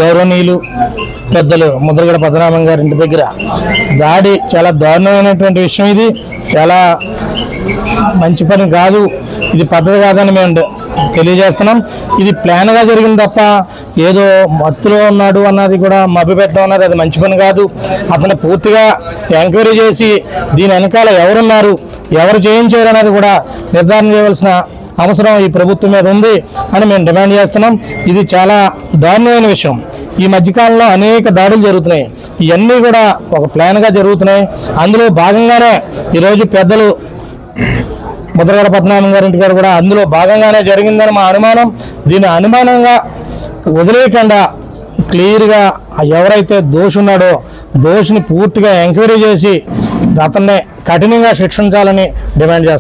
గౌరవనీయులు పెద్దలు ముద్రగడ పద్మనాభం గారి ఇంటి దగ్గర దాడి చాలా దారుణమైనటువంటి విషయం. ఇది చాలా మంచి పని కాదు, ఇది పద్ధతి కాదని మేము తెలియజేస్తున్నాం. ఇది ప్లాన్గా జరిగింది తప్ప ఏదో మత్తులో ఉన్నాడు అన్నది కూడా మభ్యపెట్టడం అన్నది అది మంచి పని కాదు. అతను పూర్తిగా ఎంక్వైరీ చేసి దీని వెనకాల ఎవరున్నారు, ఎవరు చేయించారు అనేది కూడా నిర్ధారణ చేయవలసిన అవసరం ఈ ప్రభుత్వం మీద ఉంది అని మేము డిమాండ్ చేస్తున్నాం. ఇది చాలా దారుణమైన విషయం. ఈ మధ్యకాలంలో అనేక దాడులు జరుగుతున్నాయి, ఇవన్నీ కూడా ఒక ప్లాన్గా జరుగుతున్నాయి. అందులో భాగంగానే ఈరోజు పెద్దలు ముద్రగడ పద్మనాభం గారింటి గారు కూడా అందులో భాగంగానే జరిగిందని మా అనుమానం. దీని అనుమానంగా వదిలేయకుండా క్లియర్గా ఎవరైతే దోషి ఉన్నాడో దోషిని పూర్తిగా ఎంక్వైరీ చేసి అతన్ని కఠినంగా శిక్షించాలని డిమాండ్ చేస్తాం.